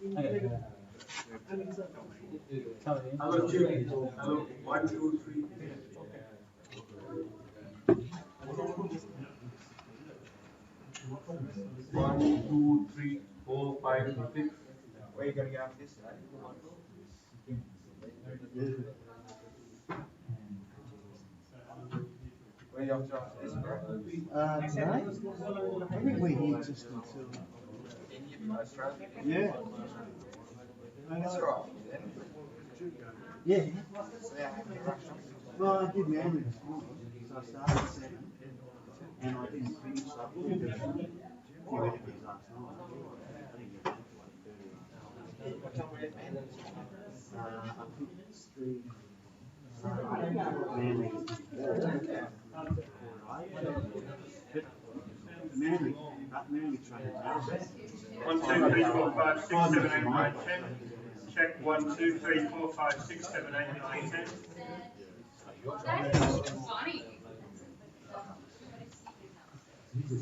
Hello, Jimmy. Hello. 1, 2, 3. 1, 2, 3, 4, 5, 6. Where are you gonna go after this? Where are you off to after this, bro? No, I think we're here just until. Australia? Yeah. That's right. Yeah. So now have you rushed off? Well, I did manly this morning, so I started at 7, and I didn't finish up a few interviews last night. I didn't get back to 1:30. What time were you at Manly? I took Street, Manly, Manly trained now. 1, 2, 3, 4, 5, 6, 7, 8, 9, 10. Check 1, 2, 3, 4, 5, 6, 7, 8, 9, 10. That's funny. Is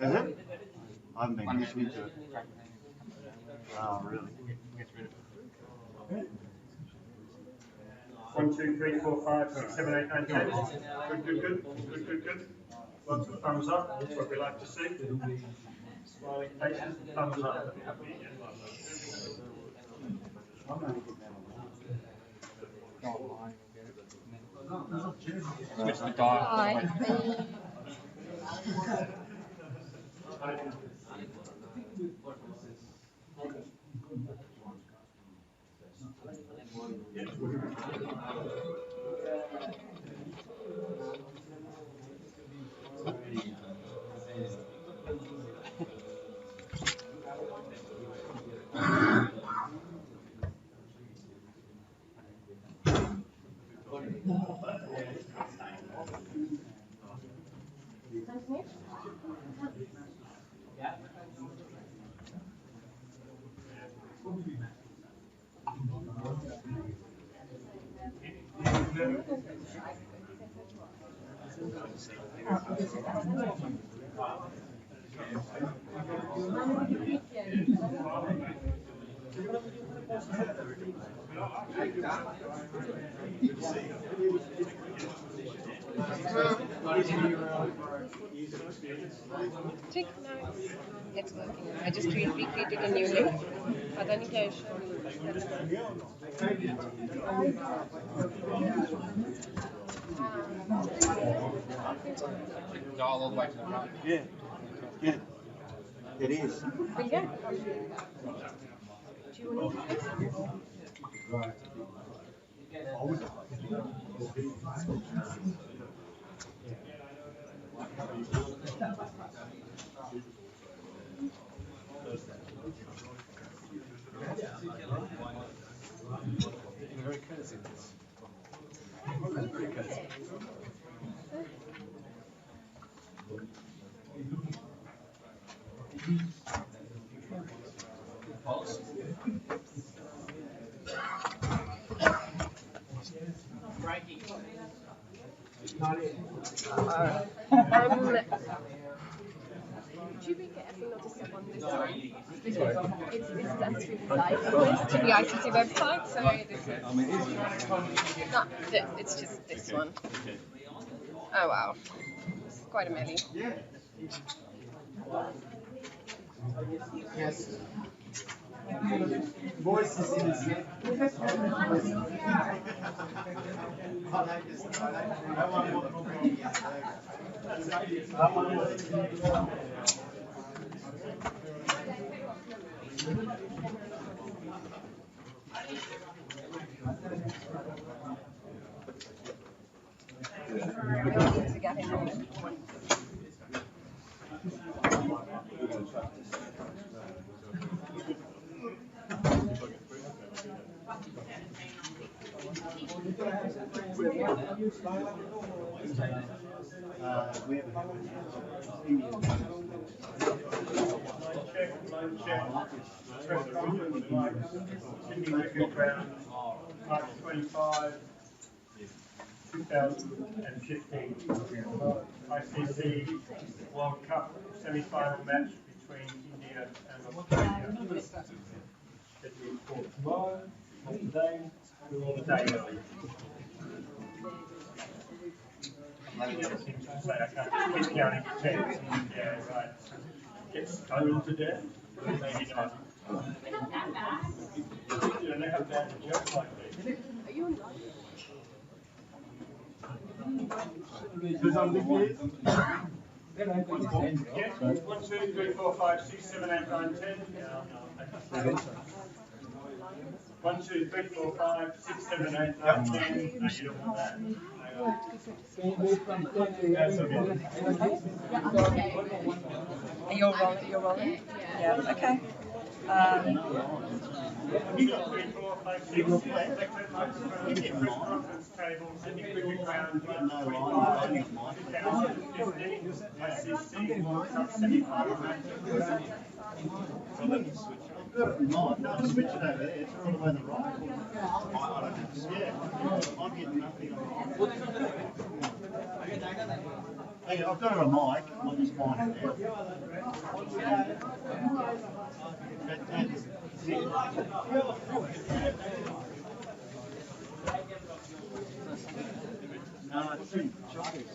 it? I haven't been listening to it. Oh, really? 1, 2, 3, 4, 5, 6, 7, 8, 9, 10. Good. Lots of thumbs up. That's what we like to see. Smiling faces, thumbs up. Switch the dial. Check now. It's working. I just recreated a new link. पता नहीं क्या issue Dial all the way to the front. Yeah. It is. Will you? Do you want to Very courtesy. Do you be careful not to step on this one? This is done through the live to the ICT website, so it's just this one. Oh wow, it's quite a melee. Yes. Voices in his neck. We haven't had Line check. Press conference, Mike. Sydney Cricket Ground, March 25, 2015. ICC World Cup semi-final match between India and Australia. Scheduled for tomorrow, not today, or the day early. I can't keep counting to 10. Yeah, right. Get stoned to death? Maybe not. You don't have to have a joke like this. Are you on Who's on with you? Yeah. 1, 2, 3, 4, 5, 6, 7, 8, 9, 10. 1, 2, 3, 4, 5, 6, 7, 8, 9, 10. No, you don't want that. That's okay. You're rolling. You're rolling. Yeah. Okay. You got 3, 4, 5, 6. Electric microphone. Press conference table. Sydney Cricket Ground. 2015. ICC World Cup semi-final match. No, switch it over there. It's all the way to the right. Yeah, I'm getting nothing on. Hey, I've got it on mic. I'll just find it now. No, it's in choice.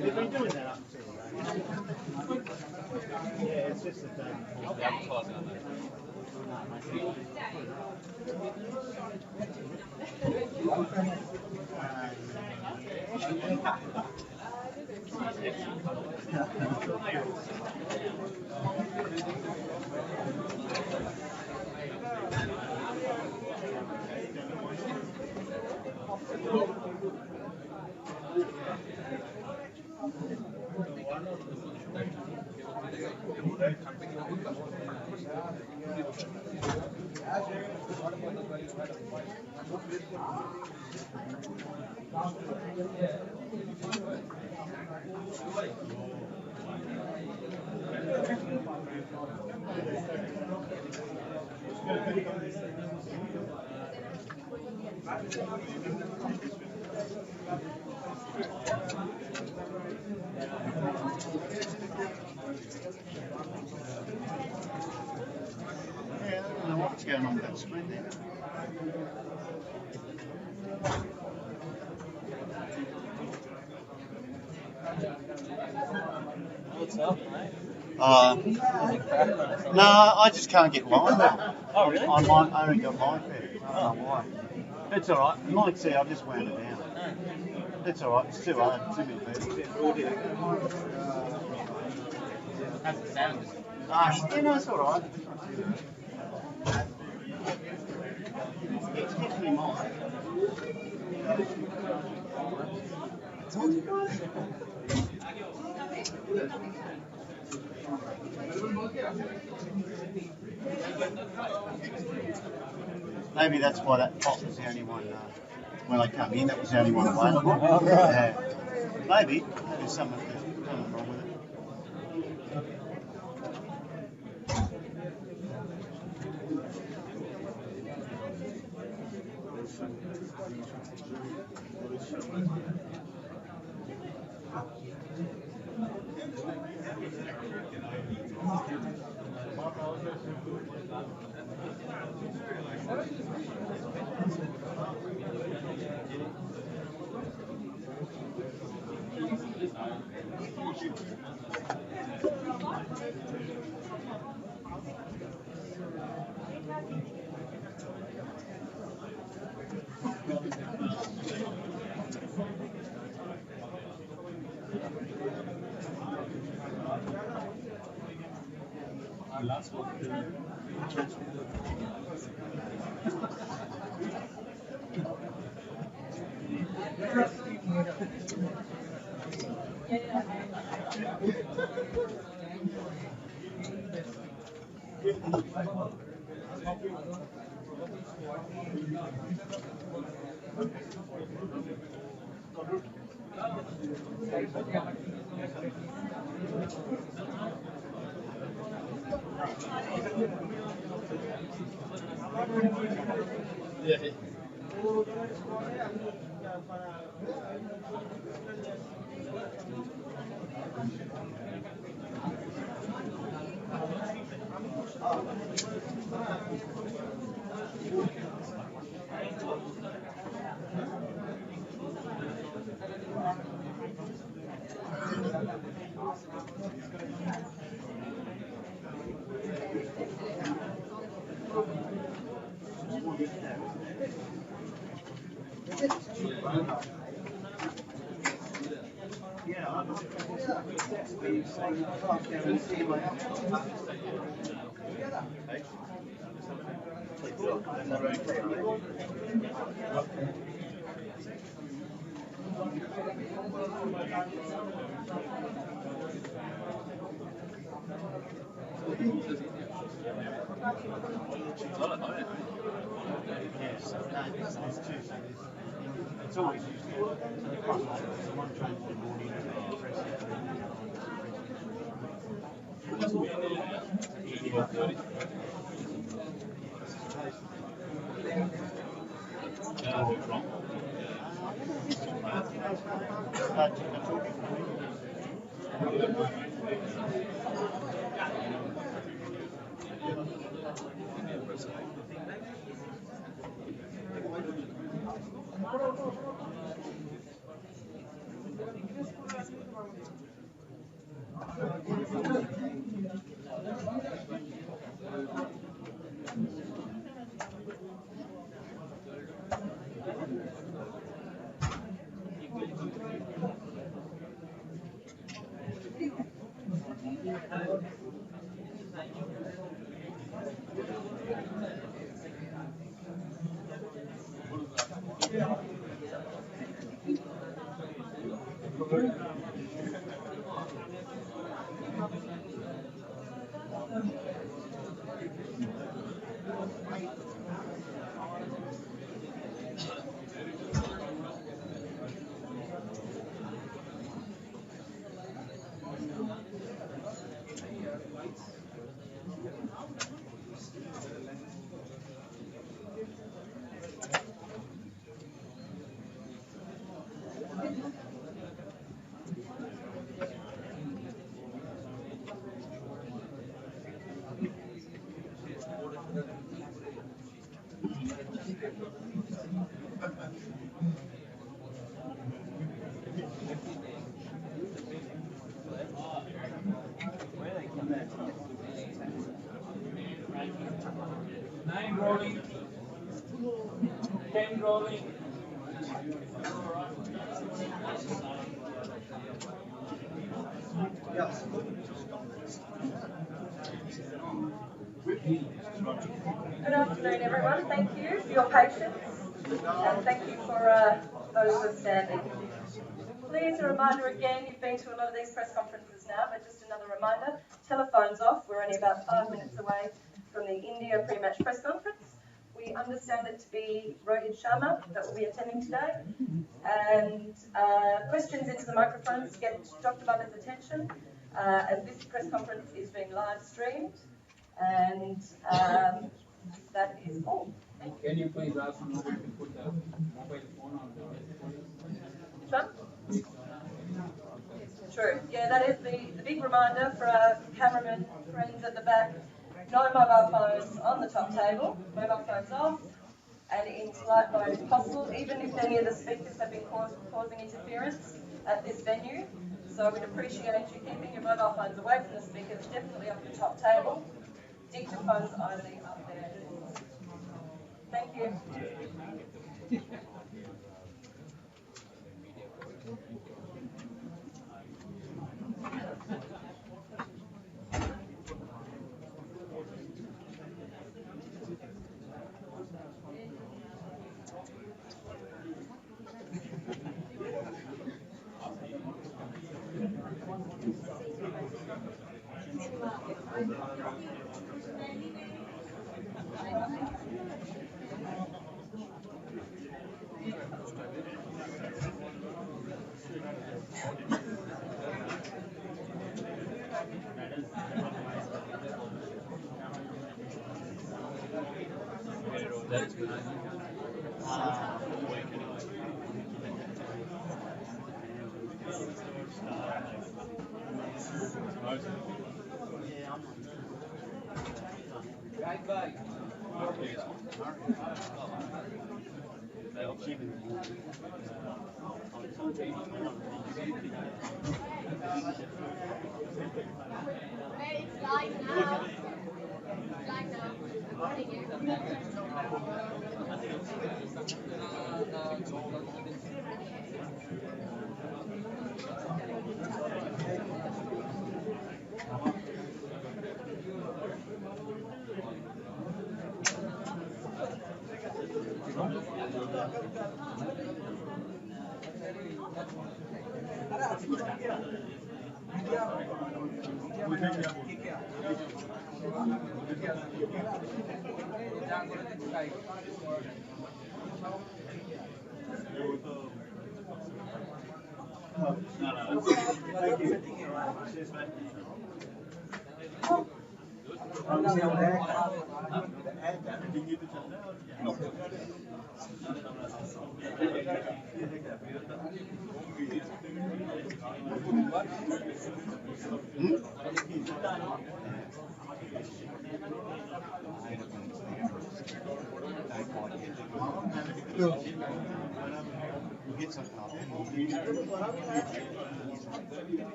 We've been doing that up until yeah, it's just the day before. Yeah, I don't know what's going on with that screen there. What's up, mate? No, I just can't get line now. Oh, really? I only got line there. I don't know why. It's alright. Like see, I've just wound it down. It's alright. It's too hard. Too many people. How's it sound? Yeah, no, it's alright. It's definitely mine. Maybe that's why that pot was the only one when I come in. That was the only one available. Oh, right. Yeah. Maybe there's something wrong with it. Last one. Yeah, I'm not saying half down and see my Yes, no, there's two. So it's always used to one train for the morning and then the rest of Nine rolling, 10 rolling. Good afternoon, everyone. Thank you for your patience, and thank you for those who are standing. Please, a reminder again, you've been to a lot of these press conferences now, but just another reminder, telephones off. We're only about 5 minutes away from the India pre-match press conference. We understand it to be Rohit Sharma that will be attending today, and questions into the microphones get Dr. Butler's attention, as this press conference is being live streamed, and that is all. Can you please ask somebody to put the mobile phone on the John? True. Yeah, that is the big reminder for our cameraman friends at the back. No mobile phones on the top table, mobile phones off, and in flight mode if possible, even if any of the speakers have been causing interference at this venue. So we'd appreciate you keeping your mobile phones away from the speakers, definitely off the top table. Dictaphones only up there. Thank you. That's good. It's live now. It's live now. Thank you. Thank you. Cheers, mate.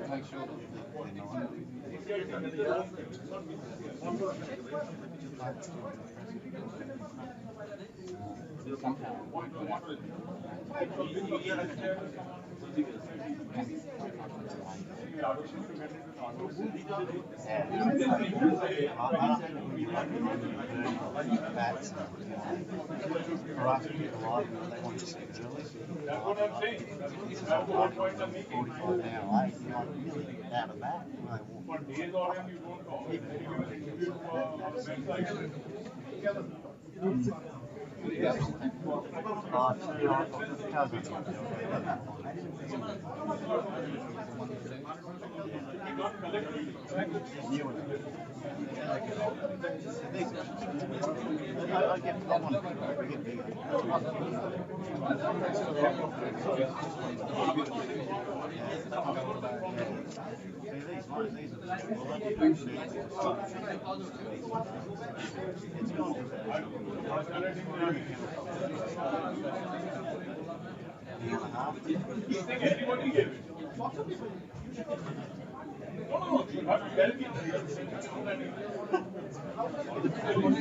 Make sure That's what I'm saying. That's the whole point I'm making. For days or when you don't call, then you give everybody gave it. No, you have to tell me.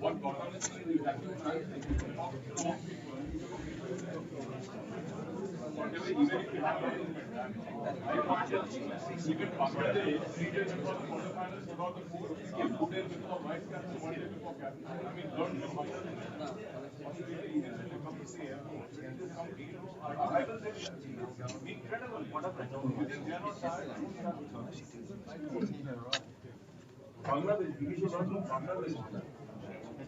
What bottom is Whatever, even if you have improvement, I want to even Bangladesh 3 days before the quarterfinals without the food, came 2 days before vice captain, 1 day before captain. I mean, learn from Bangladesh. Australia, even when they come to the airport, when they come to, arrival there, incredible. You think they are not tired? Bangladesh, we should learn from Bangladesh.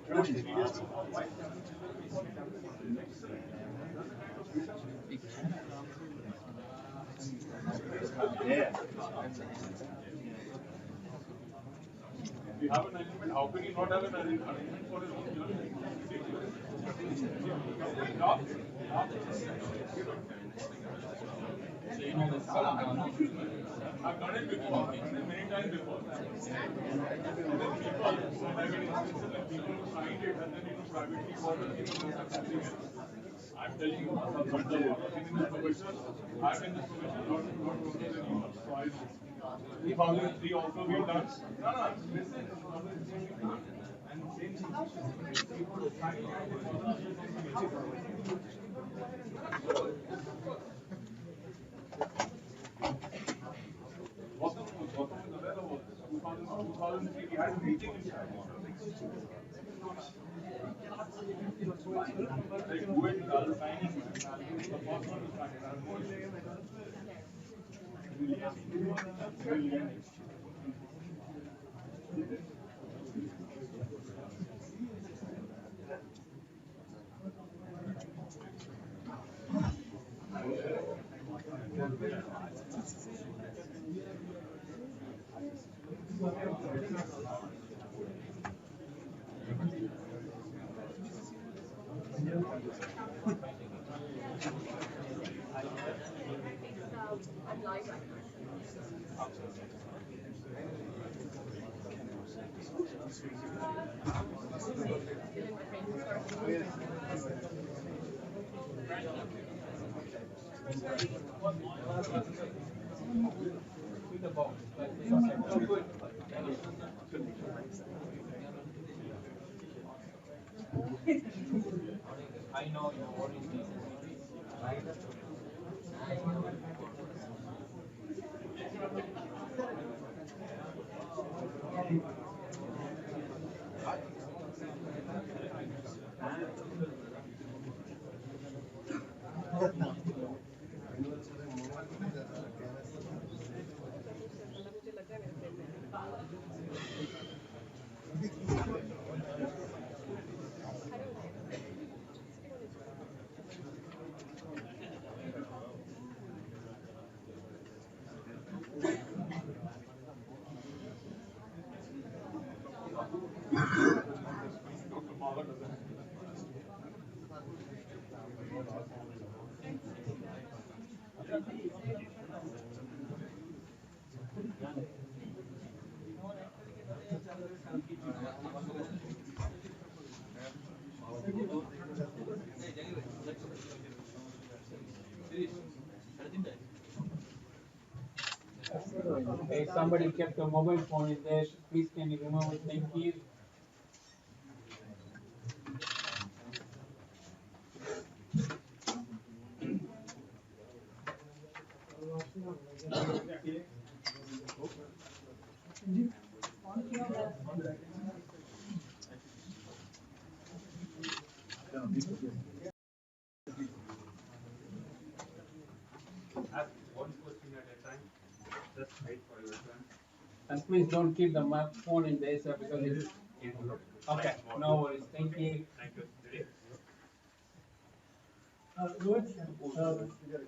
Travel 3 days before vice captain, 2 days before captain. Excellent. Yeah. If you have an arrangement, how can you not have an arrangement for his own journey? Job? So you know this stuff now. I've done it before. I've done it many times before. People who signed it and then privately bought it. I'm telling you, I've been in this profession, not working anymore. So I know. 2003 also we have done. No, no, listen. And same thing. People who signed Gautam is aware about this. 2003 we had a meeting in China. Like do it without signing. The first one to sign it. I'm live right now. Still in my training starting. I know you already right? मुझे लग रहा है मेरे Hey, somebody kept a mobile phone in there. Please can you remove it? Thank you. Ask one question at a time. Just wait for your turn. And please don't keep the phone in there, sir, because it's okay. No worries. Thank you. Thank you. Ready? Rohit,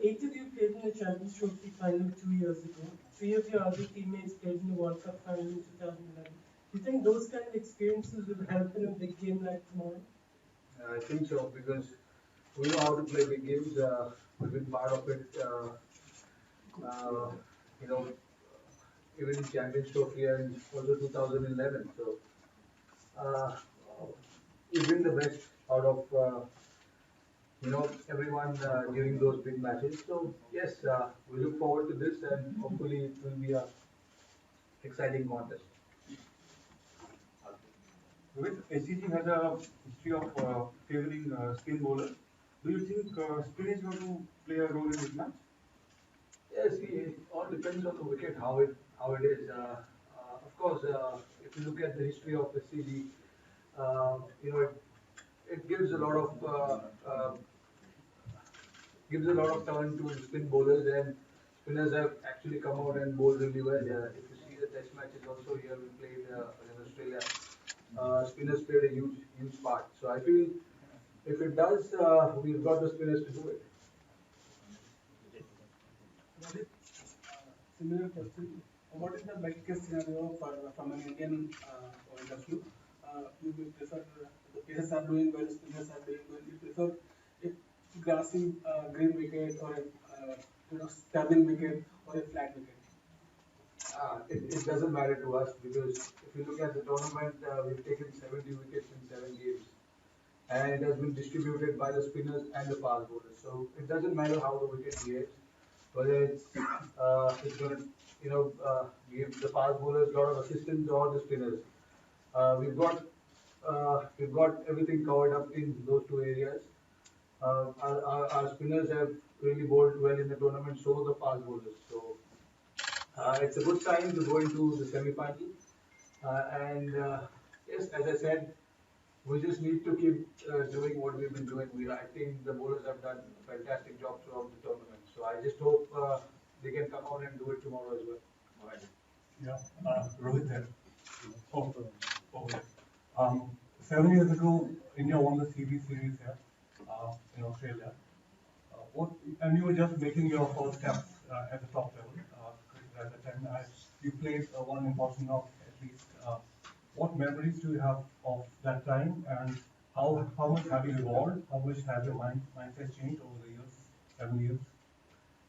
each of you played in the Champions Trophy final 2 years ago. 3 of your other teammates played in the World Cup final in 2011. Do you think those kind of experiences will help in a big game like tomorrow? I think so because we know how to play big games. We've been part of it. You know, even in Champions Trophy and also 2011. So we bring the best out of everyone during those big matches. So yes, we look forward to this and hopefully it will be a exciting contest. With SCG has a history of favoring spin bowlers. Do you think spin is going to play a role in this match? Yes, see, it all depends on the wicket, how it is. Of course, if you look at the history of SCG, it gives a lot of turn to the spin bowlers, and spinners have actually come out and bowled really well. If you see the test matches also here we played in Australia, spinners played a huge part. So I feel if it does, we've got the spinners to do it. Similar question. What is the best case scenario for from an Indian point of view? You will prefer the players are doing well, spinners are doing well. You prefer a grassy green wicket or a standing wicket or a flat wicket? It doesn't matter to us because if you look at the tournament, we've taken 70 wickets in 7 games, and it has been distributed by the spinners and the fast bowlers. So it doesn't matter how the wicket behaves, whether it's going to give the fast bowlers a lot of assistance or the spinners. We've got everything covered up in those two areas. Our spinners have really bowled well in the tournament, so the fast bowlers. So it's a good sign to go into the semi-final. And yes, as I said, we just need to keep doing what we've been doing. I think the bowlers have done a fantastic job throughout the tournament. So I just hope they can come out and do it tomorrow as well. All right. Yeah, Rohit here. Oh, okay. 7 years ago, India won the CB series here in Australia. And you were just making your first steps at the top level at the time. You played one important knock at least. What memories do you have of that time, and how much have you evolved? How much have your mindset changed over the years, 7 years?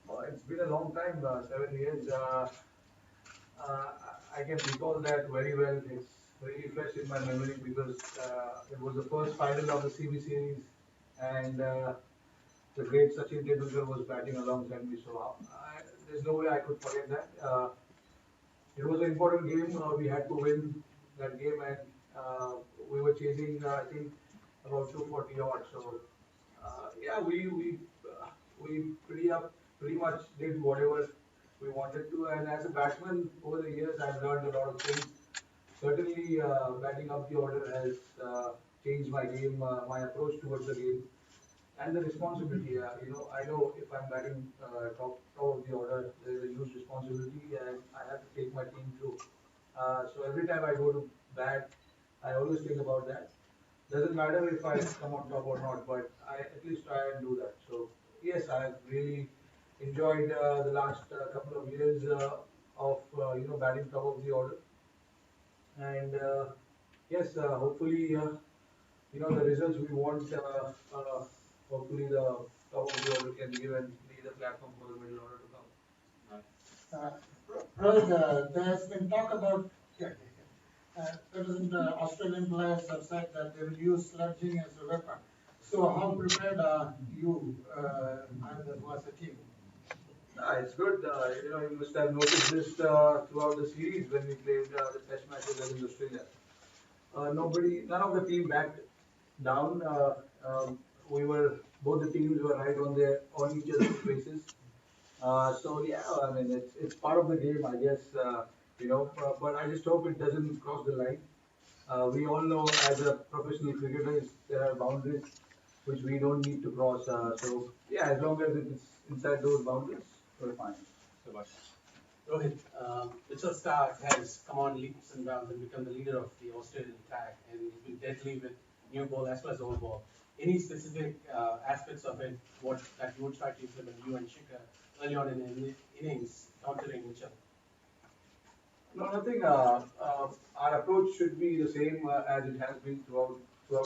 Well, it's been a long time, 7 years. Uh, I can recall that very well. It's really fresh in my memory because it was the first final of the CB series, and the great Sachin Tendulkar was batting alongside me. So there's no way I could forget that. It was an important game. We had to win that game, and we were chasing, I think, about 240 odd. So yeah, we pretty much did whatever we wanted to. And as a batsman, over the years, I've learned a lot of things. Certainly, batting up the order has changed my game, my approach towards the game, and the responsibility. I know if I'm batting top of the order, there is a huge responsibility, and I have to take my team through. So every time I go to bat, I always think about that. Doesn't matter if I come on top or not, but I at least try and do that. So yes, I've really enjoyed the last couple of years of batting top of the order, and yes, hopefully the results we want. Hopefully the top of the order can give and be the platform for the middle order to come. Uh, Rohit, there has been talk about, Australian players have said that they will use sledging as a weapon. So how prepared are you and as a team? It's good. You must have noticed this throughout the series when we played the test matches in Australia. None of the team backed down. Both the teams were right on each other's faces. So yeah, I mean it's part of the game, I guess. But I just hope it doesn't cross the line. We all know as a professional cricketers there are boundaries which we don't need to cross. So yeah, as long as it's inside those boundaries, we're fine. Rohit, Mitchell Starc has come on leaps and bounds and become the leader of the Australian attack, and he's been deadly with new ball as well as old ball. Any specific aspects of it, what that you would try to implement, you and Shikhar, early on in the innings, countering Mitchell? No, nothing. Our approach should be the same as it has been throughout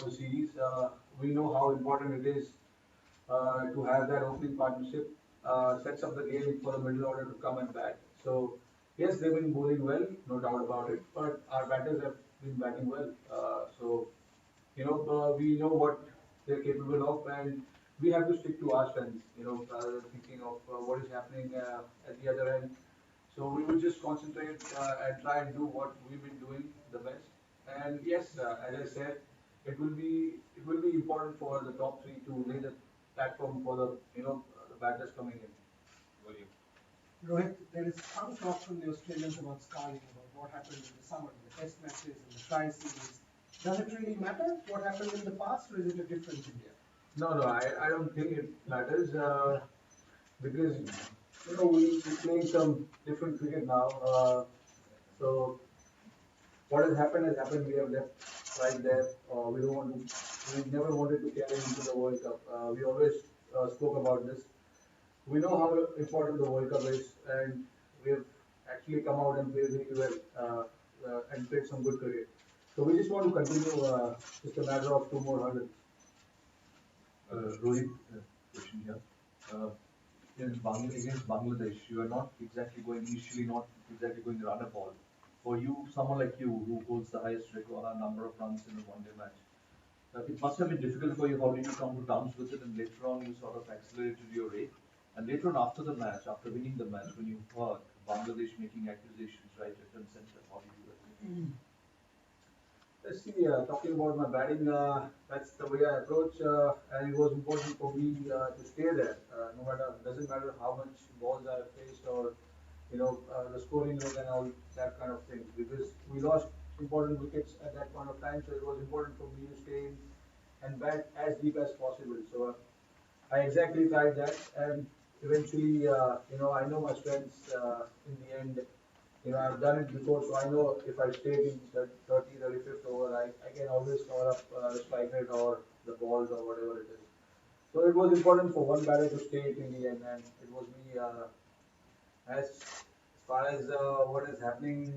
the series. We know how important it is to have that opening partnership. Sets up the game for the middle order to come and bat. So yes, they've been bowling well, no doubt about it. But our batters have been batting well. We know what they're capable of, and we have to stick to our strengths. Rather than thinking of what is happening at the other end. So we will just concentrate and try and do what we've been doing the best. And yes, as I said, it will be important for the top three to lay the platform for the the batters coming in. William. Rohit, there is some talk from the Australians about scarring, about what happened in the summer, in the test matches, in the tri-series. Does it really matter what happened in the past, or is it a different India? No, I don't think it matters because we're playing some different cricket now. So what has happened has happened. We have left right there. We don't want to. We never wanted to carry into the World Cup. We always spoke about this. We know how important the World Cup is, and we've actually come out and played really well and played some good cricket. So we just want to continue. Just a matter of two more hurdles. Rohit, question here. Uh, against Bangladesh, you are not exactly going initially, not exactly going to run a ball. For you, someone like you who holds the highest record number of runs in a one-day match, it must have been difficult for you. How did you come to terms with it? And later on, you sort of accelerated your rate. And later on, after the match, after winning the match, when you heard Bangladesh making accusations right left and center, how did you do that? Let's see, talking about my batting, that's the way I approach, and it was important for me to stay there. No matter, doesn't matter how much balls I faced or the scoring rate and all that kind of things, because we lost important wickets at that point of time, so it was important for me to stay in and bat as deep as possible. So I exactly tried that, and eventually, I know my strengths in the end. I've done it before, so I know if I stay in the 30, 35th over, I can always cover up the strike rate or the balls or whatever it is. So it was important for one batter to stay it in the end, and it was me. As far as what is happening,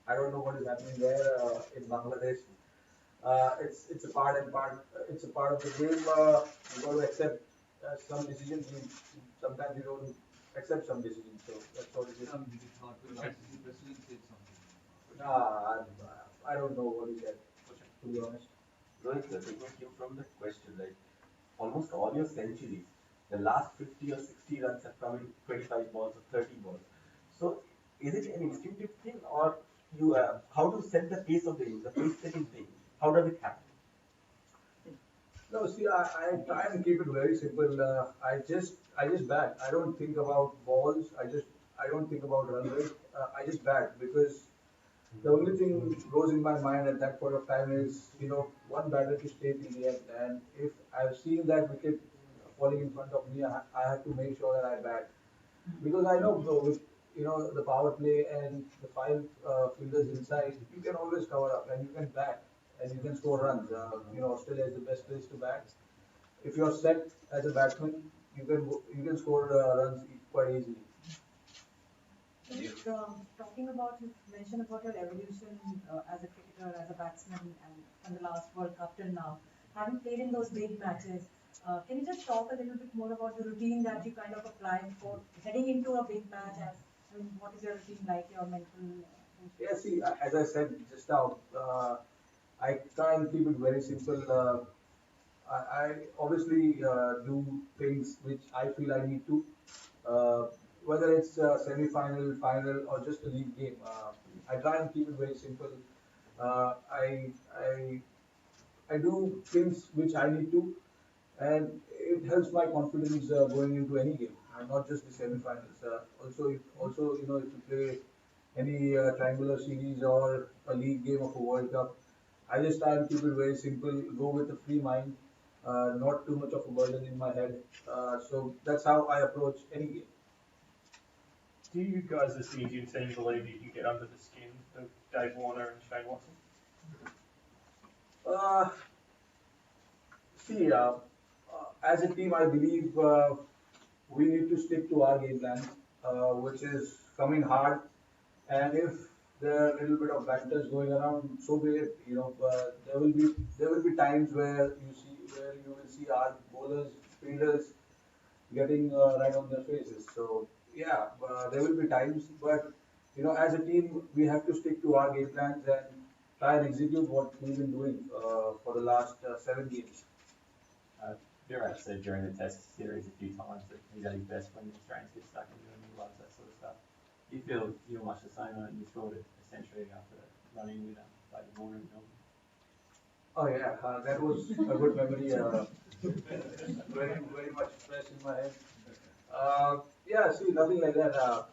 I don't know what is happening there in Bangladesh. It's a part and part. It's a part of the game. You got to accept some decisions. Sometimes you don't accept some decisions. So that's what it is. ICC president said something. Nah, I don't know what he said. To be honest. Rohit, taking cue from the question, like almost all your centuries, the last 50 or 60 runs have come in 25 balls or 30 balls. So, is it an instinctive thing, or you how to set the pace of the game, the pace setting thing? How does it happen? No, see, I try and keep it very simple. I just bat. I don't think about balls. I don't think about run rate. I just bat because the only thing goes in my mind at that point of time is one batter to stay till the end. And if I've seen that wicket falling in front of me, I have to make sure that I bat because I know with the power play and the five fielders inside, you can always cover up and you can bat and you can score runs. Australia is the best place to bat. If you're set as a batsman, you can score runs quite easily. Talking about, you mentioned about your evolution as a cricketer, as a batsman, and from the last World Cup till now, having played in those big matches, can you just talk a little bit more about the routine that you kind of apply for heading into a big match? What is your routine like, your mental? Yeah, see, as I said just now, I try and keep it very simple. I obviously do things which I feel I need to, uh, whether it's semi-final, final, or just a league game. I try and keep it very simple. Uh, I, I I do things which I need to, and it helps my confidence going into any game, not just the semi-finals. Also, if you play any triangular series or a league game of a World Cup, I just try and keep it very simple, go with a free mind, not too much of a burden in my head. So that's how I approach any game. Do you guys as the Indian team believe you can get under the skin of Dave Warner and Shane Watson? Uh, See, as a team, I believe we need to stick to our game plan, which is coming hard. And if there are a little bit of banters going around, so be it. There will be times where you will see our bowlers, fielders getting right on their faces. So yeah, there will be times, but as a team, we have to stick to our game plans and try and execute what we've been doing for the last 7 games. Virat said during the test series a few times that he's at his best when the Australians get stuck into him. He loves that sort of stuff. Do you feel you're much the same and you thought it essentially after running with like the Morgan film? Oh yeah, that was a good memory. Very much fresh in my head. Yeah, see, nothing like that.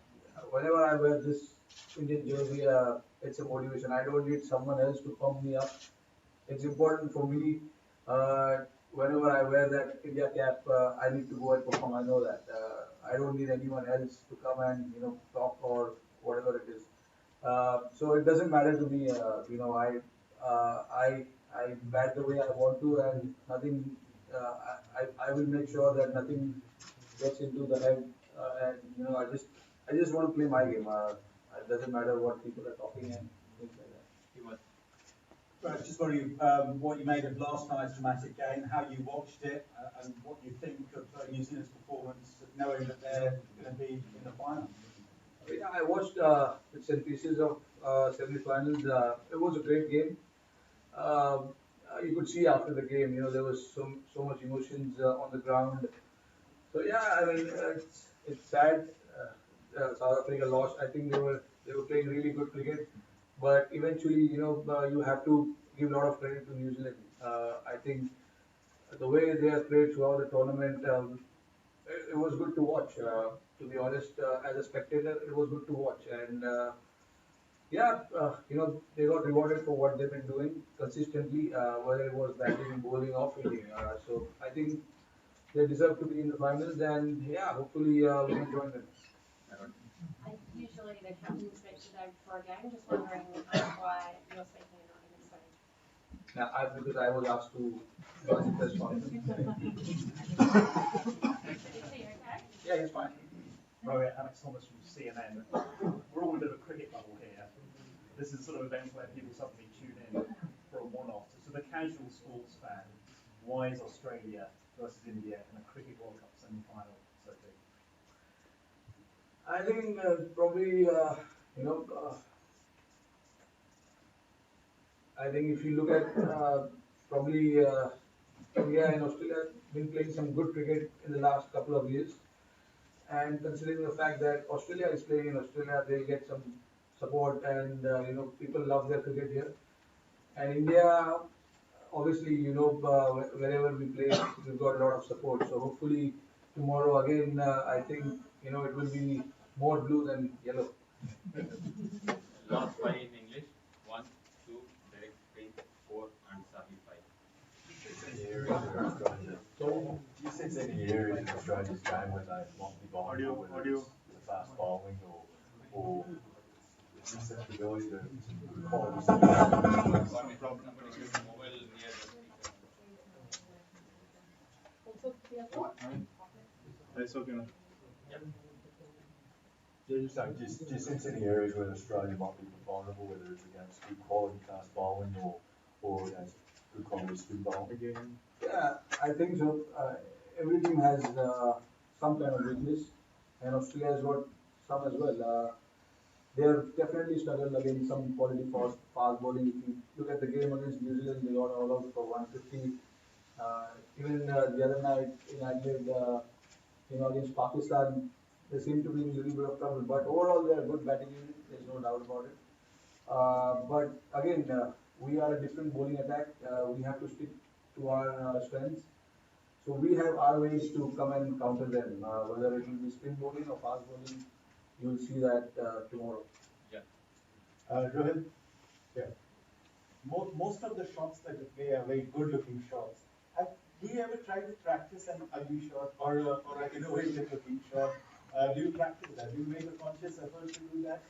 Whenever I wear this Indian jersey, it's a motivation. I don't need someone else to pump me up. It's important for me. Whenever I wear that India cap, I need to go and perform. I know that. I don't need anyone else to come and talk or whatever it is. So it doesn't matter to me. I bat the way I want to, and nothing. I will make sure that nothing gets into the head, and I just want to play my game. It doesn't matter what people are talking and things like that. Right, just wondering what you made of last night's dramatic game, how you watched it, and what you think of New Zealand's performance, knowing that they're going to be in the final. Yeah, I watched bits and pieces of semi-finals. It was a great game. You could see after the game, there was so much emotions on the ground. So yeah, I mean, it's sad. South Africa lost. I think they were playing really good cricket, but eventually, you have to give a lot of credit to New Zealand. I think the way they have played throughout the tournament, it was good to watch. To be honest, as a spectator, it was good to watch, and yeah, they got rewarded for what they've been doing consistently, whether it was batting, bowling, or fielding. So I think they deserve to be in the finals, and yeah, hopefully we can join them. Usually the captain speaks the day before a game, just wondering why you're speaking and not him instead. Because I was asked to join the press conference. Is he okay? Yeah, he's fine. Right, Alex Thomas from CNN. We're all in a bit of a cricket bubble here. This is the sort of event where people suddenly tune in for a one-off. So the casual sports fan, why is Australia versus India in a Cricket World Cup semi-final so big? I think probably, I think if you look at probably India and Australia have been playing some good cricket in the last couple of years. And considering the fact that Australia is playing in Australia, they'll get some support, and people love their cricket here. And India, obviously, wherever we play, we've got a lot of support. So hopefully tomorrow again, I think it will be more blue than yellow. Last five in English. 1, 2, Derek 3, 4, and Sahil 5. So, do you sense any areas in Australia's game where they might be behind, whether it's the fast bowling or susceptibility to quality It's okay. Yeah, just saying, do you sense any areas where Australia might be vulnerable, whether it's against good quality fast bowling or against good quality spin bowling? Yeah, I think so. Every team has some kind of weakness, and Australia has got some as well. They have definitely struggled against some quality fast bowling. If you look at the game against New Zealand, they got all out for 150. Even the other night in Adelaide, against Pakistan, they seem to be in a little bit of trouble. But overall, they are a good batting unit. There's no doubt about it. But again, we are a different bowling attack. We have to stick to our strengths. So we have our ways to come and counter them. Whether it will be spin bowling or fast bowling, you will see that tomorrow. Yeah. Rohit? Yeah. Most of the shots that you play are very good-looking shots. Do you ever try to practice an ugly shot or an innovative-looking shot? Do you practice that? Do you make a conscious effort to do that?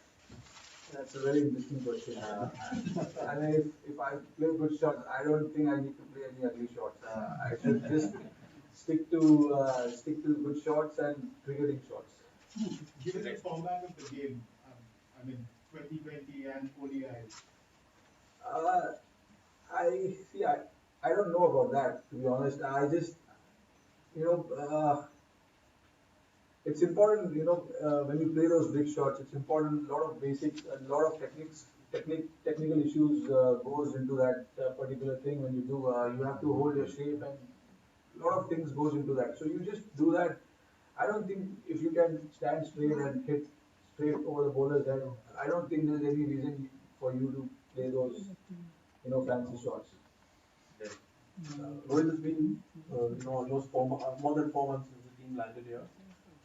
That's a very interesting question. I mean, if I play good shots, I don't think I need to play any ugly shots. I should just stick to good shots and cricketing shots. Given the format of the game, I mean, 2020 and ODIs. I don't know about that, to be honest. I just, it's important, when you play those big shots, it's important. A lot of basics, a lot of technical issues goes into that particular thing. When you do, you have to hold your shape, and a lot of things goes into that. So you just do that. I don't think if you can stand straight and hit straight over the bowler's head, I don't think there's any reason for you to play those, fancy shots. Rohit has been, almost more than 4 months since the team landed here.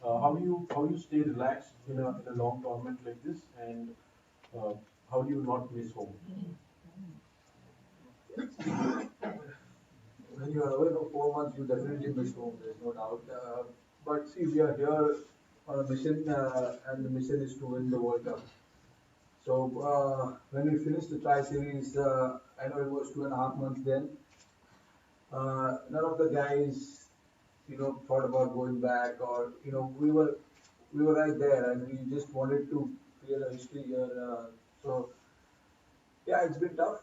How do you stay relaxed in a long tournament like this, and how do you not miss home? When you are away for 4 months, you definitely miss home. There's no doubt. But see, we are here on a mission, and the mission is to win the World Cup. So when we finished the Tri Series, I know it was 2.5 months then. None of the guys, thought about going back, or we were right there, and we just wanted to create a history here. So yeah, it's been tough,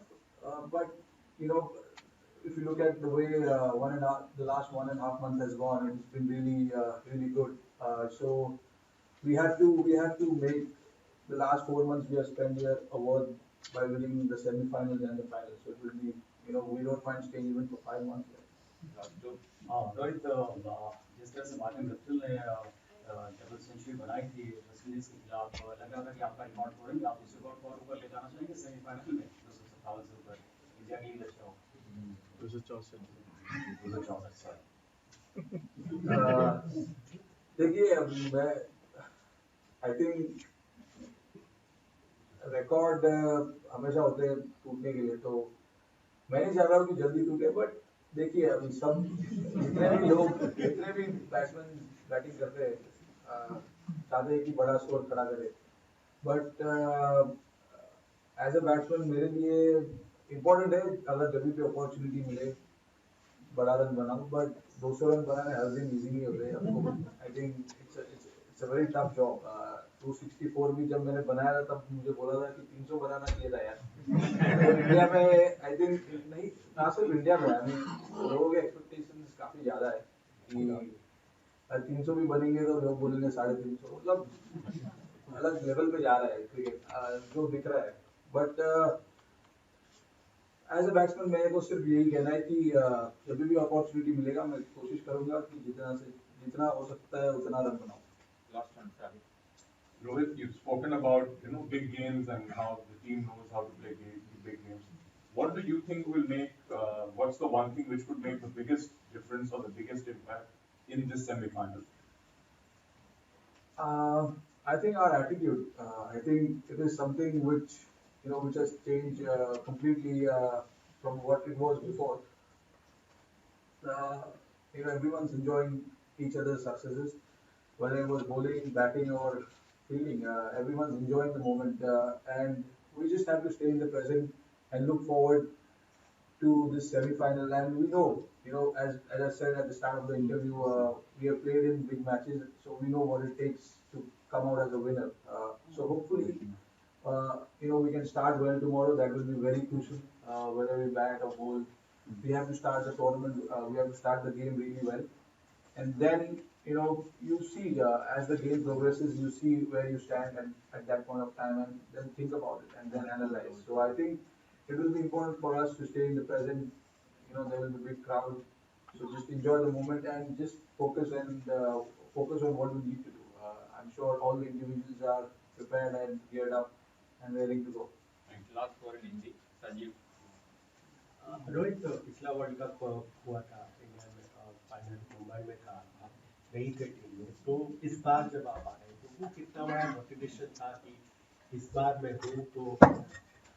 but you know, if you look at the way the last 1.5 months has gone, it's been really good. So we have to make the last 4 months we have spent here a worth by winning the semi-finals and the finals. So it will be, we don't mind staying even for 5 months here. Rohit जिस तरह से Martin Guptill ने double century बनाई थी West Indies के खिलाफ लग रहा था कि आपका रिकॉर्ड तोड़ेंगे आप उस रिकॉर्ड को और ऊपर ले जाना चाहेंगे सेमीफाइनल में 257 से ऊपर इंडिया के लिए अच्छा हो 264 देखिए मैं आई थिंक रिकॉर्ड हमेशा होते हैं टूटने के लिए, तो मैं नहीं चाह रहा हूँ कि जल्दी टूटे, बट देखिए अभी सब जितने भी बैट्समैन बैटिंग करते हैं चाहते हैं कि बड़ा स्कोर खड़ा करे, बट एज अ बैट्समैन मेरे लिए इम्पोर्टेंट है अगर जब भी अपॉर्चुनिटी मिले बड़ा रन बनाऊं, बट 200 रन बनाने हर दिन इजी नहीं होते आपको. I think it's a very tough job. 264 भी जब मैंने बनाया था तब मुझे बोला था कि 300 बनाना चाहिए था यार. इंडिया में आई थिंक नहीं, ना सिर्फ इंडिया में, आई मीन लोगों के एक्सपेक्टेशंस काफी ज्यादा है कि 300 भी बनेंगे तो लोग बोलेंगे 350. मतलब अलग लेवल पे जा रहा है क्रिकेट जो दिख रहा है, बट एज अ बैट्समैन मेरे को सिर्फ यही कहना है कि जब भी अपॉर्चुनिटी मिलेगा मैं कोशिश करूंगा कि जितना हो सकता है उतना रन बनाऊं. Last one, Shahid. Rohit, you've spoken about big games and how the team knows how to play big games. What do you think will make? What's the one thing which could make the biggest difference or the biggest impact in this semi-final? I think our attitude. I think it is something which which has changed completely from what it was before. Everyone's enjoying each other's successes, whether it was bowling, batting, or fielding. Everyone's enjoying the moment, and we just have to stay in the present and look forward to this semi-final. And we know, as I said at the start of the interview, we have played in big matches, so we know what it takes to come out as a winner. So hopefully, we can start well tomorrow. That will be very crucial. Whether we bat or bowl, we have to start the tournament. We have to start the game really well, and then you see as the game progresses, you see where you stand at that point of time, and then think about it and then analyze. So I think it will be important for us to stay in the present. There will be a big crowd, so just enjoy the moment and just focus on what we need to do. I'm sure all the individuals are prepared and geared up and ready to go. And last for in Hindi, Sanjeev. Rohit पिछला world cup हुआ था India में, final Mumbai में था, आप गई थे team में, तो इस बार जब आप आ रहे तो वो कितना बड़ा मोटिवेशन था कि इस बार मैं हूँ तो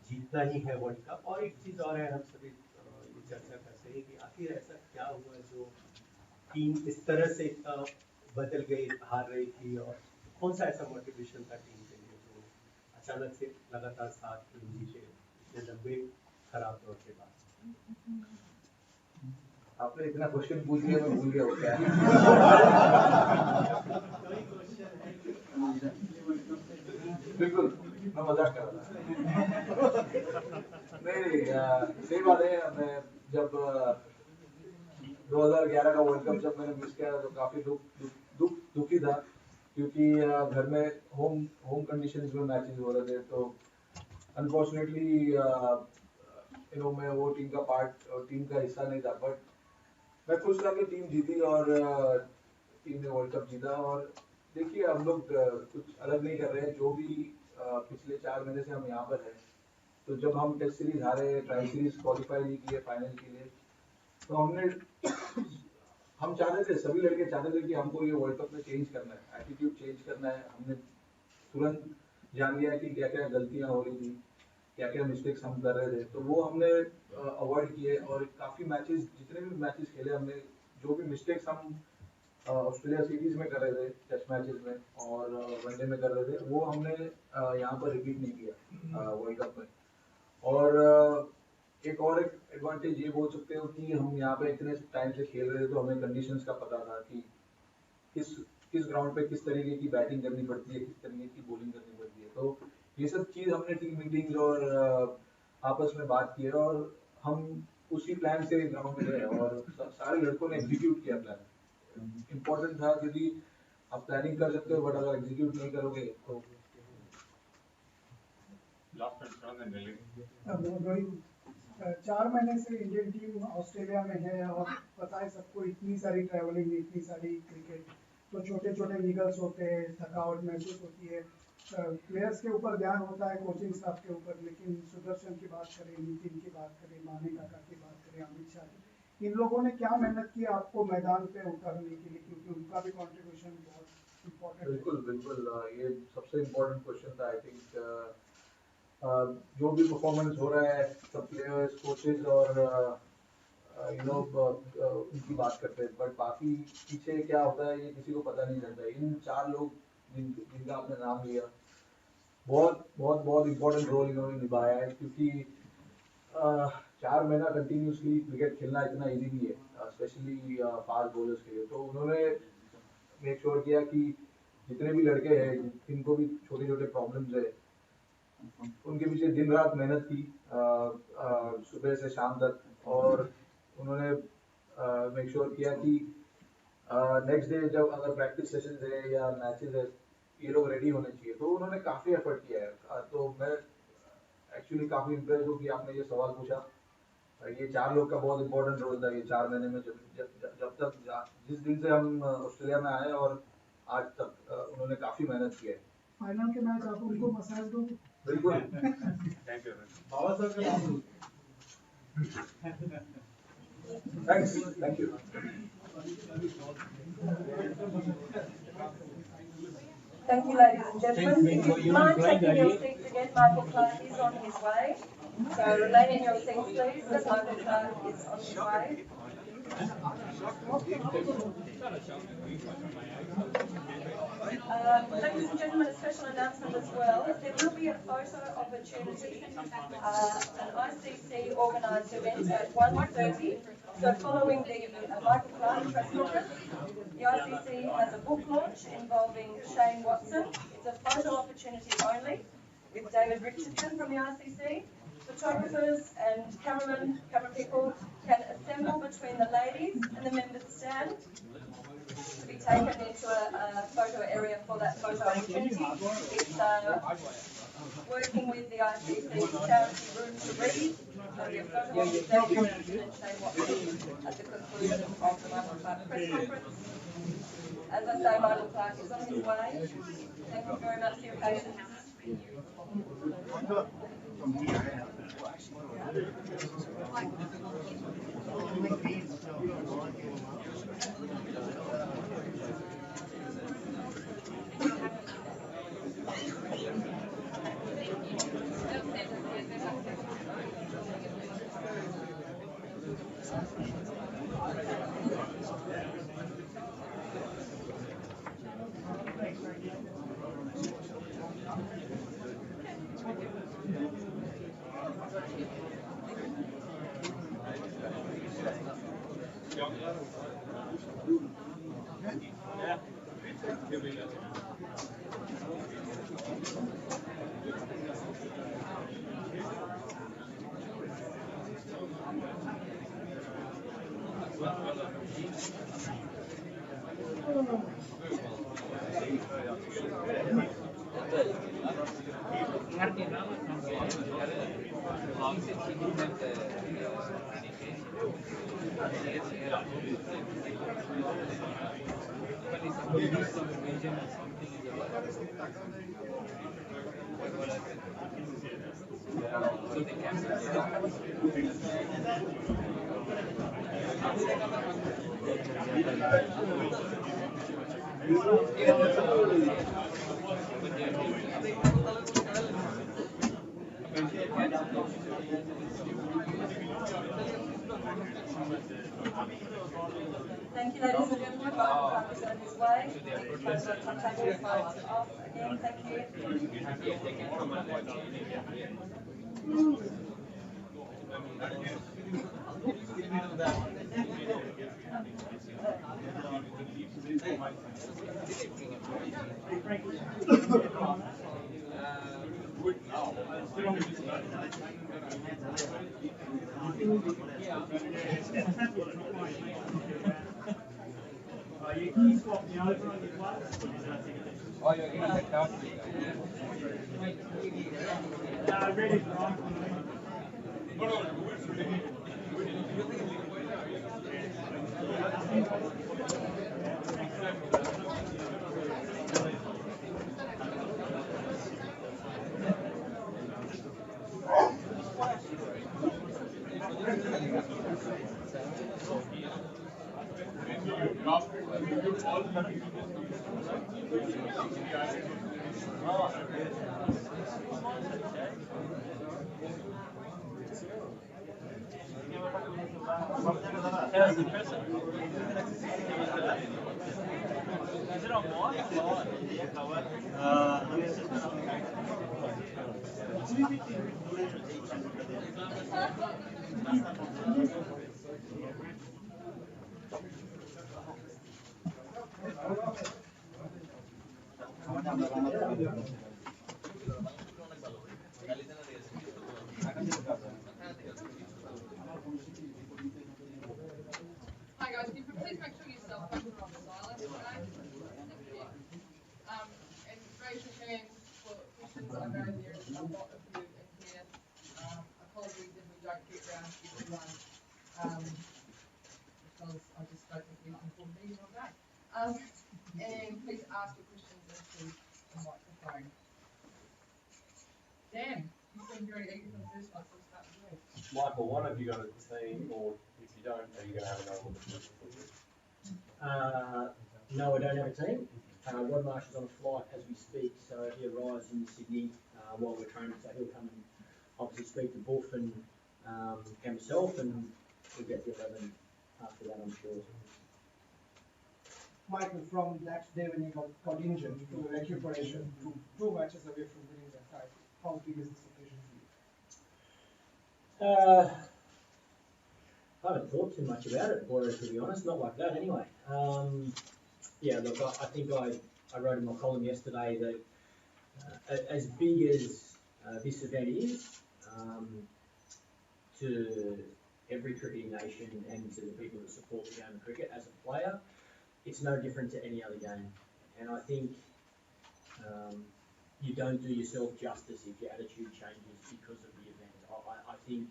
जीतना ही है वर्ल्ड कप. और एक चीज़ और है, हम सभी ये चर्चा करते हैं कि आखिर ऐसा क्या हुआ जो टीम इस तरह से इतना बदल गई, हार रही थी, और कौन सा ऐसा मोटिवेशन था टीम के लिए जो अचानक से लगातार 7 गेम जीते इतने लंबे खराब दौर के बाद. आपने इतना क्वेश्चन पूछ लिया मैं भूल गया हो क्या. बिल्कुल मैं मजाक कर रहा था. नहीं सही बात है. मैं जब 2011 का वर्ल्ड कप जब मैंने मिस किया तो काफी दुखी था, क्योंकि घर में होम कंडीशंस में मैचेस हो रहे थे. तो अनफॉर्चुनेटली मैं वो टीम का हिस्सा नहीं था, बट मैं खुश था कि टीम जीती और टीम ने वर्ल्ड कप जीता. और देखिए हम लोग कुछ अलग नहीं कर रहे हैं. जो भी पिछले 4 महीने से हम यहाँ पर हैं, तो जब हम टेस्ट सीरीज हारे, ट्राई सीरीज क्वालिफाई नहीं किए फाइनल के लिए, तो हम चाहते थे, सभी लड़के चाहते थे कि हमको ये वर्ल्ड कप में चेंज करना है, एटीट्यूड चेंज करना है। हमने तुरंत जान लिया कि क्या क्या गलतियां हो रही थी, क्या क्या मिस्टेक्स हम कर रहे थे, तो वो हमने अवॉइड किए। और काफी मैचेस, जितने भी मैचेस खेले हमने, जो भी मिस्टेक्स हम ऑस्ट्रेलिया सीरीज में कर रहे थे, टेस्ट मैचेस में और वनडे में कर रहे थे, वो हमने यहाँ पर रिपीट नहीं किया वर्ल्ड कप में। और एक एडवांटेज ये बोल सकते हो कि हम यहाँ पे इतने टाइम से खेल रहे थे, तो हमें कंडीशंस का पता था कि किस ग्राउंड पे किस तरीके की बैटिंग करनी पड़ती है, किस तरीके की बॉलिंग करनी पड़ती है। तो ये सब चीज हमने टीम मीटिंग्स और आपस में बात की है, और हम उसी प्लान से ग्राउंड में गए और सारे लड़कों ने एग्जीक्यूट किया प्लान। इम्पोर्टेंट था, क्योंकि आप प्लानिंग कर सकते हो बट अगर एग्जीक्यूट नहीं करोगे तो रोहित, 4 महीने से इंडियन टीम ऑस्ट्रेलिया में है और पता है सबको, इतनी सारी ट्रैवलिंग, इतनी सारी क्रिकेट, तो छोटे छोटे निगल्स होते हैं, थकावट महसूस होती है, प्लेयर्स के ऊपर ध्यान होता है, कोचिंग स्टाफ के ऊपर। लेकिन सुदर्शन की बात करें, नितिन की बात करें, माने काका की बात करें, अमित शाह की, इन लोगों ने क्या मेहनत की आपको मैदान पे उतारने के लिए, क्योंकि उनका भी कंट्रीब्यूशन बहुत इम्पोर्टेंट है। बिल्कुल बिल्कुल, ये सबसे इम्पोर्टेंट क्वेश्चन था। आई थिंक जो भी परफॉर्मेंस हो रहा है, सब प्लेयर्स, कोचेज और उनकी बात करते हैं, बट बाकी पीछे क्या होता है ये किसी को पता नहीं चलता। इन 4 लोग जिनका आपने नाम लिया, बहुत बहुत बहुत इम्पोर्टेंट रोल इन्होंने निभाया है, क्योंकि 4 महीना कंटिन्यूसली क्रिकेट खेलना इतना इजी नहीं है, स्पेशली फास्ट बॉलर्स के लिए। तो उन्होंने मेक श्योर किया कि जितने भी लड़के हैं, जिनको भी छोटे छोटे प्रॉब्लम्स है, उनके पीछे दिन रात मेहनत की, सुबह से शाम तक। और उन्होंने मेक श्योर किया कि नेक्स्ट डे जब अगर प्रैक्टिस सेशंस है या मैचेस है, ये लोग रेडी होने चाहिए। तो उन्होंने काफी एफर्ट किया है। तो मैं एक्चुअली काफी इम्प्रेस हूँ कि आपने ये सवाल पूछा। ये 4 लोग का बहुत इंपॉर्टेंट रोल था ये 4 महीने में, जब तक जिस दिन से हम ऑस्ट्रेलिया में आए और आज तक उन्होंने काफी मेहनत की है। फाइनल के मैच आप उनको मसाज दो। बिल्कुल। थैंक यू बाबा सर का नाम thank you. Thank you, ladies and gentlemen. If you mind taking your seats again, Michael Clark is on his way. So remain in your seats, please. Michael Clark is on his way. Ladies and gentlemen, a special announcement as well. There will be a photo opportunity, an ICC organised event at 1:30. So following the Michael Clark press conference, the ICC has a book launch involving Shane Watson. It's a photo opportunity only with David Richardson from the ICC. Photographers and camera people can assemble between the ladies and the members stand to be taken into a photo area for that photo opportunity. It's working with the ICC charity Room to Read. There'll be a photo of David Richardson and Shane Watson at the conclusion of the Michael Clark press conference. As I say, Michael Clark is on his way. Thank you very much for your patience. Thank you, ladies and gentlemen. Michael Clark is on his way. Timetable phones off again. Thank you. You can swap me over on your class. Oh, you're getting the card. Nah, ready for on. How's the presser? Is it on mine? Hi guys, can you please make sure your cell phones are on silent, okay? Thank you. And raise your hands for questions. I know there's a lot of you in here. Apologies if we don't get round to everyone, because I just don't think we can afford meeting all day. And please ask your questions into the microphone. Dan, you seem very eager for the first one, so we'll start with you. Michael, what have you got a team, or if you don't, are you going to have another look at No, I don't have a team. Rod Marsh is on a flight as we speak, so he arrives in Sydney while we're training, so he'll come and obviously speak to Buff and myself, and we'll get the 11 after that, I'm sure. Michael, from that day when you got injured to recuperation to 2 matches away from winning the title, how big is this occasion for you? I haven't thought too much about it, Boris, to be honest, not like that anyway. Yeah, look, I think I wrote in my column yesterday that as big as this event is to every cricketing nation and to the people that support the game of cricket as a player, it's no different to any other game. And I think you don't do yourself justice if your attitude changes because of the event. I think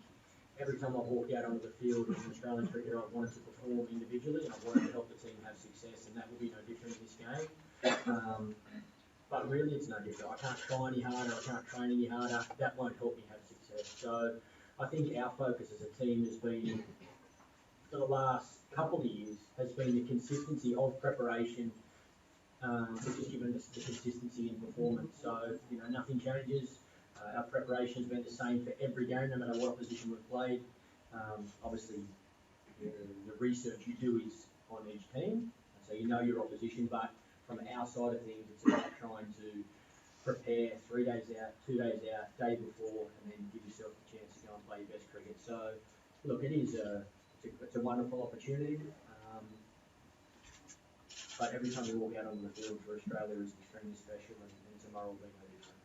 every time I've walked out onto the field as an Australian cricketer, I've wanted to perform individually and I've wanted to help the team have success, and that will be no different in this game. But really, it's no different. I can't try any harder, I can't train any harder. That won't help me have success. So I think our focus as a team has been, for the last couple of years, has been the consistency of preparation, which has given us the consistency in performance. So, you know, nothing changes. Our preparation has been the same for every game, no matter what opposition we've played. Obviously, the research you do is on each team, so you know your opposition, but from our side of things, it's about trying to prepare 3 days out, 2 days out, day before, and then give yourself a chance to go and play your best cricket. So, look, it's a wonderful opportunity, but every time we walk out onto the field for Australia is extremely special, and tomorrow will be no different.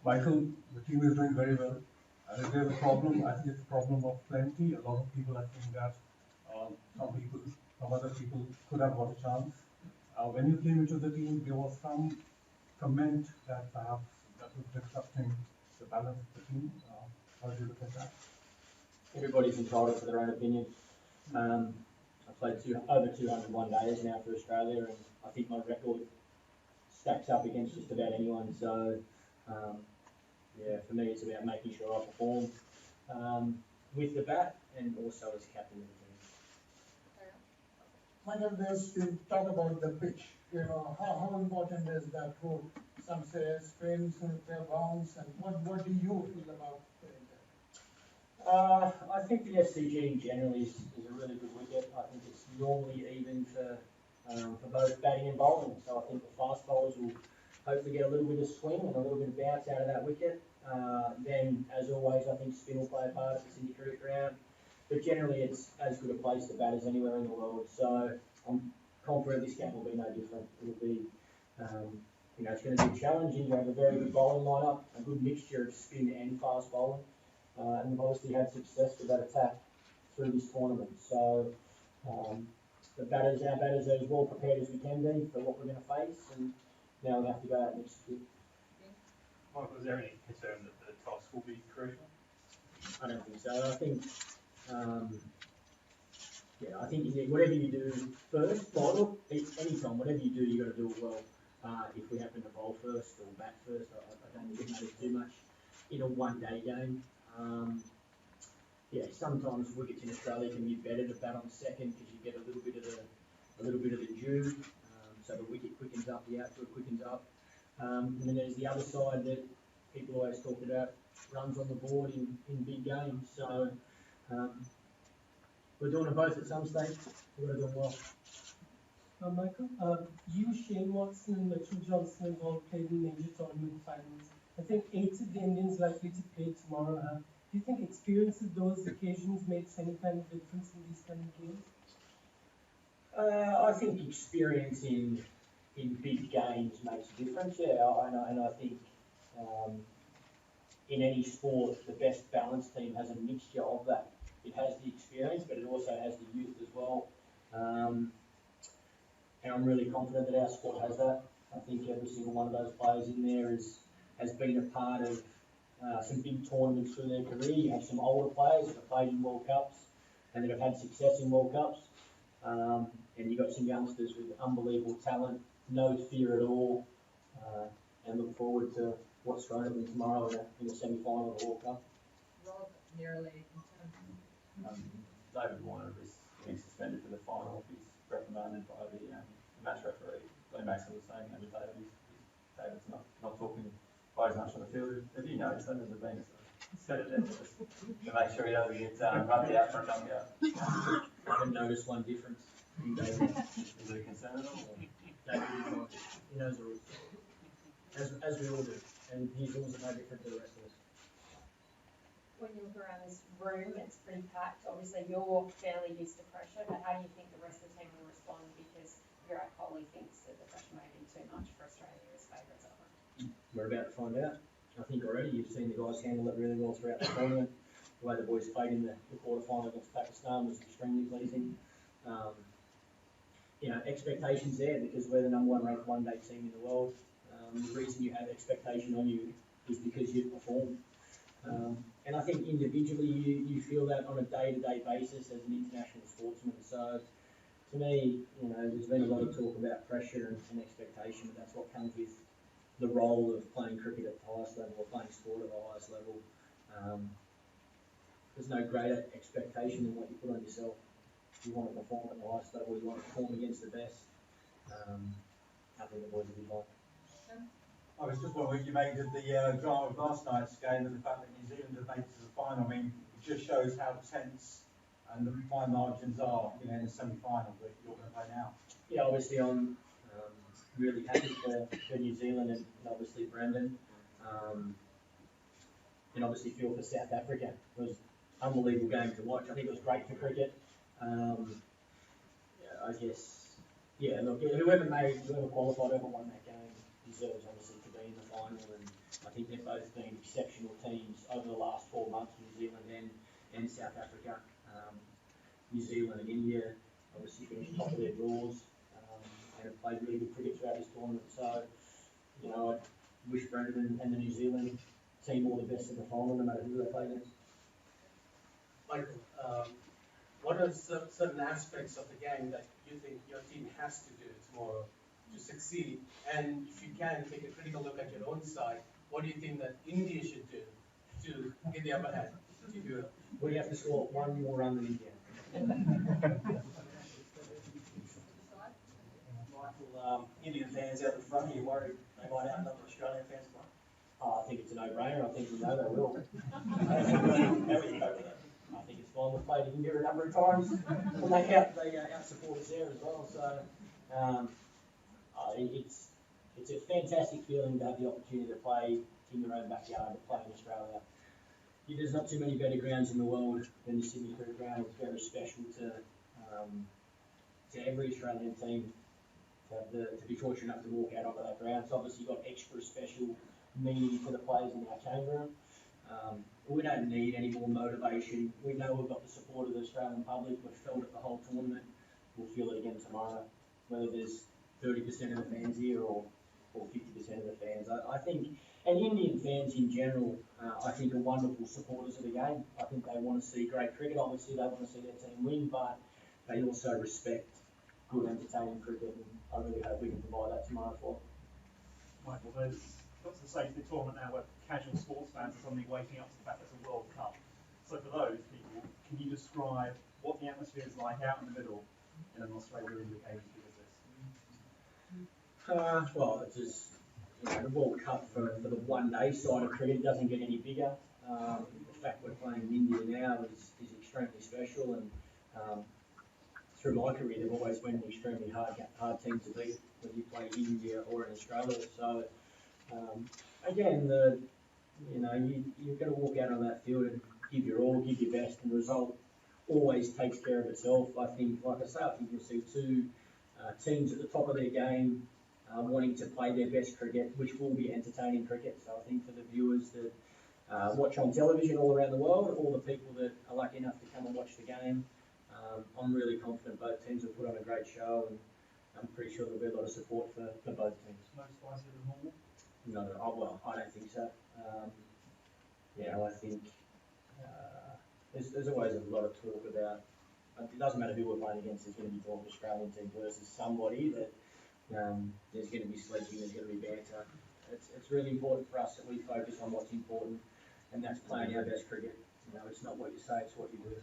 Michael, the team is doing very well. If there's a problem, I think it's a problem of plenty. A lot of people are saying that some other people could have got a chance. When you came into the team, there was some comment that perhaps that was disrupting the balance of the team. How do you look at that? Everybody's entitled to their own opinion. I've played over 201 days now for Australia, and I think my record stacks up against just about anyone. So, yeah, for me, it's about making sure I perform with the bat and also as captain of the team. Michael, there's to talk about the pitch. You know, how important is that for some say spins, their bounce, and what do you feel about playing that? I think the SCG generally is a really good wicket. I think it's normally even for both batting and bowling. So I think the fast bowlers will hopefully get a little bit of swing and a little bit of bounce out of that wicket. Then, as always, I think spin will play a part of the Sydney cricket ground. But generally, it's as good a place to bat as anywhere in the world. So I'm confident this game will be no different. It'll be, it's going to be challenging. You have a very good bowling lineup, a good mixture of spin and fast bowling. And we've obviously had success with that attack through this tournament. So our batters are as well prepared as we can be for what we're going to face. And now we have to go out and execute. Michael, is there any concern that the toss will be crucial? I don't think so. I think, I think whatever you do first, look, anytime, whatever you do, you've got to do it well. If we happen to bowl first or bat first, I don't think it matters too much in a one-day game. Sometimes wickets in Australia can be better to bat on second because you get a little bit of the dew, so the wicket quickens up, the outfield quickens up. And then there's the other side that people always talk about, runs on the board in big games. So we're doing it both at some stage. We've got to do it well. Michael, you, Shane Watson, and Mitchell Johnson have all played in major tournament finals. I think 8 of the Indians likely to play tomorrow have. Do you think experience of those occasions makes any kind of difference in these kind of games? I think experience in big games makes a difference, and I think in any sport, the best balanced team has a mixture of that. It has the experience, but it also has the youth as well. And I'm really confident that our squad has that. I think every single one of those players in there has been a part of some big tournaments through their career. You have some older players that have played in World Cups and that have had success in World Cups. And you've got some youngsters with unbelievable talent, no fear at all, and look forward to what's thrown at them tomorrow in the semi-final of the World Cup. Rob, nearly. David Warner is being suspended for the final. He's reprimanded by the match referee. Glenn Maxwell was saying that David's not talking quite as much on the field. Have you noticed that? Has it been set it there to make sure he doesn't get rubbed out for a dump out? I haven't noticed one difference in David. Is it a concern at all? David is not. He knows the rules. As we all do. And his rules are no different to the rest of us. When you look around this room, it's pretty packed. Obviously, you're fairly used to pressure, but how do you think the rest of the team will respond? Because Virat Kohli thinks that the pressure may be too much for Australia as favourites at home. We're about to find out. I think already you've seen the guys handle it really well throughout the tournament. The way the boys played in the quarterfinal against Pakistan was extremely pleasing. Expectations there because we're the #1 ranked one-day team in the world. The reason you have expectation on you is because you've performed. And I think individually you feel that on a day-to-day basis as an international sportsman. So to me, there's been a lot of talk about pressure and expectation, and that's what comes with the role of playing cricket at the highest level or playing sport at the highest level. There's no greater expectation than what you put on yourself. You want to perform at the highest level, you want to perform against the best. I think the boys will be fine. I was just wondering what you made of the drama of last night's game and the fact that New Zealand have made it to the final. I mean, it just shows how tense and the fine margins are, in the semi-final that you're going to play now. Yeah, obviously I'm really happy for New Zealand and obviously Brendan. And obviously feel for South Africa. It was an unbelievable game to watch. I think it was great for cricket. Whoever qualified, whoever won that game deserves obviously to be in the final, and I think they've both been exceptional teams over the last 4 months, New Zealand and South Africa. New Zealand and India obviously finished top of their draws and have played really good cricket throughout this tournament. So, I wish Brendan and the New Zealand team all the best in the final, no matter who they play against. Michael, what are certain aspects of the game that you think your team has to do tomorrow to succeed? And if you can, take a critical look at your own side, what do you think that India should do to get the upper hand, if you will? We have to score one more run than India. Michael, Indian fans out the front, are you worried they might outnumber Australian fans tomorrow? Oh, I think it's a no-brainer. I think we know they will. How will you cope with that? I think it's fine. We've played India a number of times, and they out support us there as well. So it's a fantastic feeling to have the opportunity to play in your own backyard, to play in Australia. There's not too many better grounds in the world than the Sydney Cricket Ground. It's very special to every Australian team to be fortunate enough to walk out onto that ground. It's obviously got extra special meaning for the players in our change room. We don't need any more motivation. We know we've got the support of the Australian public. We've felt it the whole tournament. We'll feel it again tomorrow, whether there's 30% of the fans here or 50% of the fans. I think, and Indian fans in general, I think are wonderful supporters of the game. I think they want to see great cricket. Obviously, they want to see their team win, but they also respect good, entertaining cricket, and I really hope we can provide that tomorrow for them. Michael, there's got to the stage of the tournament now where casual sports fans are suddenly waking up to the fact there's a World Cup. So for those people, can you describe what the atmosphere is like out in the middle in an Australia-India game because this? Well, it's just, the World Cup for the one-day side of cricket doesn't get any bigger. The fact we're playing in India now is extremely special, and through my career, they've always been an extremely hard team to beat, whether you play in India or in Australia. So, again, you've got to walk out on that field and give your all, give your best, and the result always takes care of itself. I think, like I say, I think you'll see two teams at the top of their game wanting to play their best cricket, which will be entertaining cricket. So I think for the viewers that watch on television all around the world, all the people that are lucky enough to come and watch the game, I'm really confident both teams will put on a great show, and I'm pretty sure there'll be a lot of support for both teams. No spicier than normal? No, well, I don't think so. I think there's always a lot of talk about, it doesn't matter who we're playing against, there's going to be talk of Australian team versus somebody that there's going to be sleeping, there's going to be banter. It's really important for us that we focus on what's important, and that's playing our best cricket. It's not what you say, it's what you do.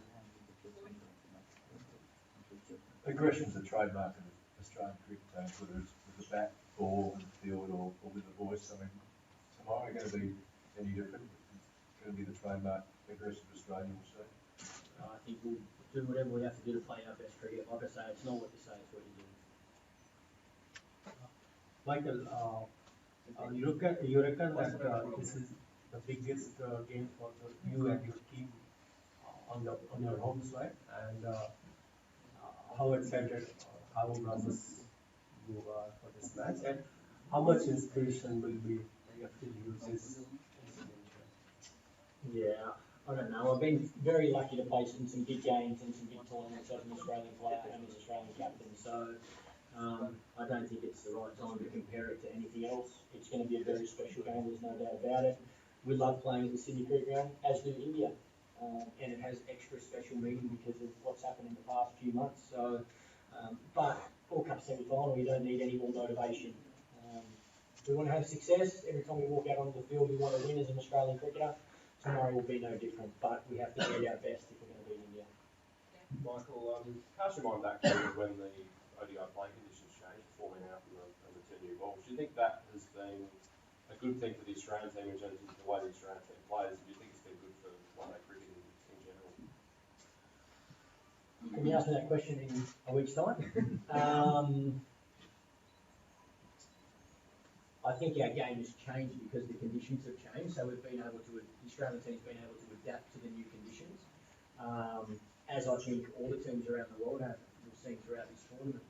Aggression's a trademark of Australian cricket teams, whether it's with the bat, ball, in the field, or with the voice. I mean, tomorrow going to be any different? It's going to be the trademark aggressive Australian, we'll see. I think we'll do whatever we have to do to play our best cricket. Like I say, it's not what you say, it's what you do. Michael, you reckon that this is the biggest game for you and your team on your home side, and how excited, how nervous you are for this match, and how much inspiration will be FT uses? Yeah, I don't know. I've been very lucky to play some big games and some big tournaments as an Australian player and as Australian captain. So I don't think it's the right time to compare it to anything else. It's going to be a very special game. There's no doubt about it. We love playing at the Sydney Cricket Ground, as do India, and it has extra special meaning because of what's happened in the past few months. So, but World Cup semi-final, we don't need any more motivation. We want to have success. Every time we walk out onto the field, we want to win as an Australian cricketer. Tomorrow will be no different, but we have to get our best if we're going to beat India. Michael, cast your mind back to when the ODI playing conditions changed, 14 out and the 10 new balls. Do you think that has been a good thing for the Australian team in terms of the way the Australian team plays? Do you think it's been good for one-day cricket in general? Can you ask me that question in a week's time? I think our game has changed because the conditions have changed. So the Australian team's been able to adapt to the new conditions. As I think all the teams around the world have, we've seen throughout this tournament.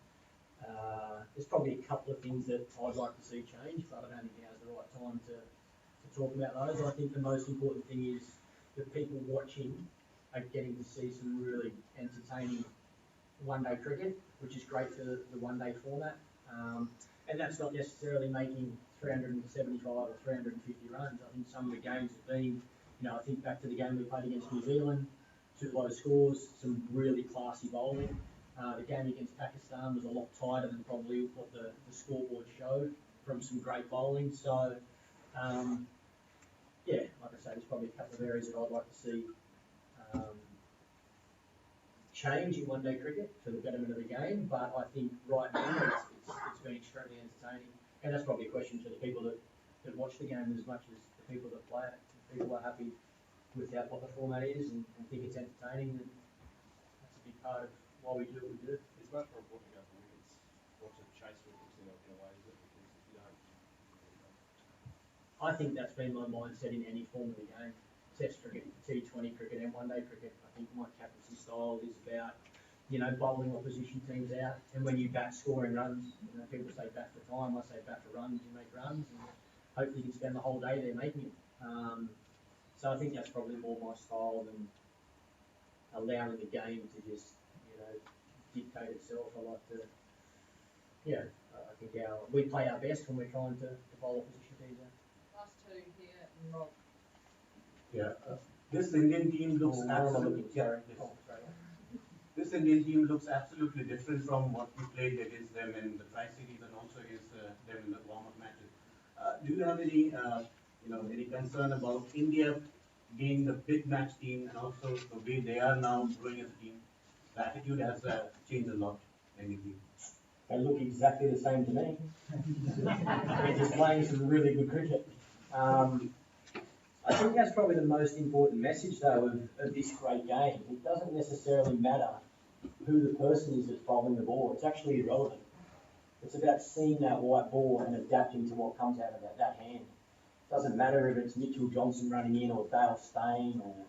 There's probably a couple of things that I'd like to see change, but I don't think now's the right time to talk about those. I think the most important thing is that people watching are getting to see some really entertaining one-day cricket, which is great for the one-day format. And that's not necessarily making 375 or 350 runs. I think some of the games have been, I think back to the game we played against New Zealand, two low scores, some really classy bowling. The game against Pakistan was a lot tighter than probably what the scoreboard showed from some great bowling. So, yeah, like I say, there's probably a couple of areas that I'd like to see change in one-day cricket for the betterment of the game. But I think right now it's been extremely entertaining, and that's probably a question to the people that watch the game as much as the people that play it. If people are happy with what the format is and think it's entertaining, then that's a big part of why we do what we do. It's much more important to go for wickets, or to chase wickets in a way, isn't it? Because if you don't, I think that's been my mindset in any form of the game. Test cricket, T20 cricket and one-day cricket. I think my captaincy style is about, bowling opposition teams out. And when you bat scoring runs, people say bat for time, I say bat for runs, you make runs. And hopefully you can spend the whole day there making it. So I think that's probably more my style than allowing the game to just, dictate itself. I like to, I think we play our best when we're trying to bowl opposition teams out. Last two here, and Rob. Yeah, this Indian team looks absolutely. This Indian team looks absolutely different from what we played against them in the Tri-Series and also against them in the warm-up matches. Do you have any, any concern about India being the big match team and also the way they are now growing as a team? The attitude has changed a lot lately. They look exactly the same to me. They're just playing some really good cricket. I think that's probably the most important message, though, of this great game. It doesn't necessarily matter who the person is that's bowling the ball. It's actually irrelevant. It's about seeing that white ball and adapting to what comes out of that hand. It doesn't matter if it's Mitchell Johnson running in or Dale Steyn or,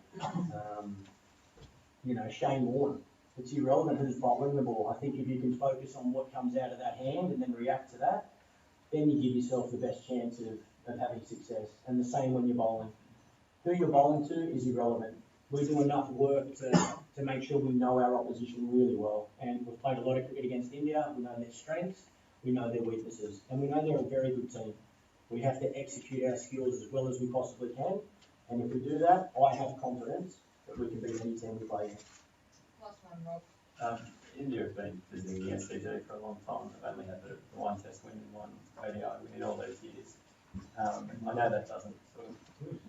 Shane Warne. It's irrelevant who's bowling the ball. I think if you can focus on what comes out of that hand and then react to that, then you give yourself the best chance of having success. And the same when you're bowling. Who you're bowling to is irrelevant. We do enough work to make sure we know our opposition really well. And we've played a lot of cricket against India. We know their strengths, we know their weaknesses, and we know they're a very good team. We have to execute our skills as well as we possibly can. And if we do that, I have confidence that we can beat any team we play against. Last one, Rob. India have been visiting the SCG for a long time. They've only had the one test win and one ODI win in all those years. I know that doesn't sort of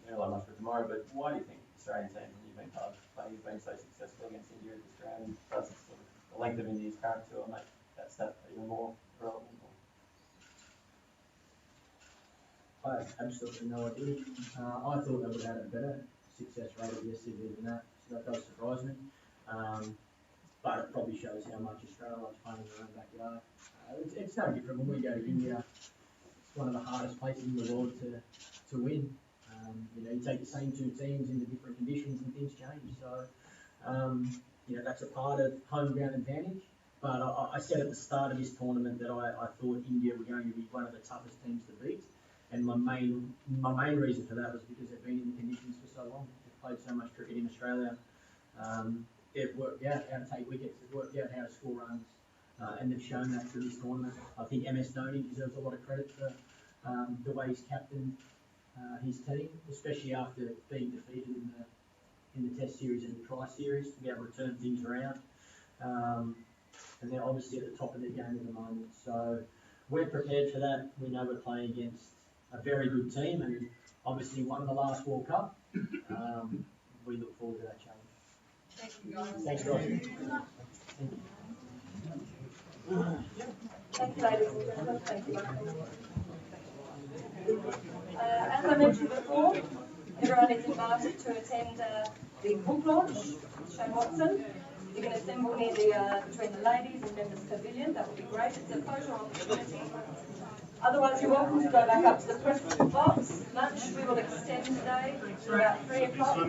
mean much for tomorrow, but why do you think the Australian team, when you've been part of playing, you've been so successful against India at this ground, does sort of the length of India's current tour make that stat even more relevant? I have absolutely no idea. I thought they would have had a better success rate at the SCG than that, so that does surprise me. But it probably shows how much Australia likes playing in their own backyard. It's no different when we go to India. It's one of the hardest places in the world to win. You take the same two teams into different conditions and things change. So, that's a part of home ground advantage. But I said at the start of this tournament that I thought India were going to be one of the toughest teams to beat. And my main reason for that was because they've been in the conditions for so long. They've played so much cricket in Australia. They've worked out how to take wickets. They've worked out how to score runs. And they've shown that through this tournament. I think MS Dhoni deserves a lot of credit for the way he's captained his team, especially after being defeated in the Test series and the Tri-series, to be able to turn things around. And they're obviously at the top of their game at the moment. So we're prepared for that. We know we're playing against a very good team and obviously won the last World Cup. We look forward to that challenge. Thank you, guys. Thanks, Ross. Thank you, ladies and gentlemen. Thank you, Michael. As I mentioned before, everyone is invited to attend the book launch with Shane Watson. You can assemble near between the ladies and members pavilion. That would be great. It's a photo opportunity. Otherwise, you're welcome to go back up to the press box. Lunch we will extend today to about 3 o'clock.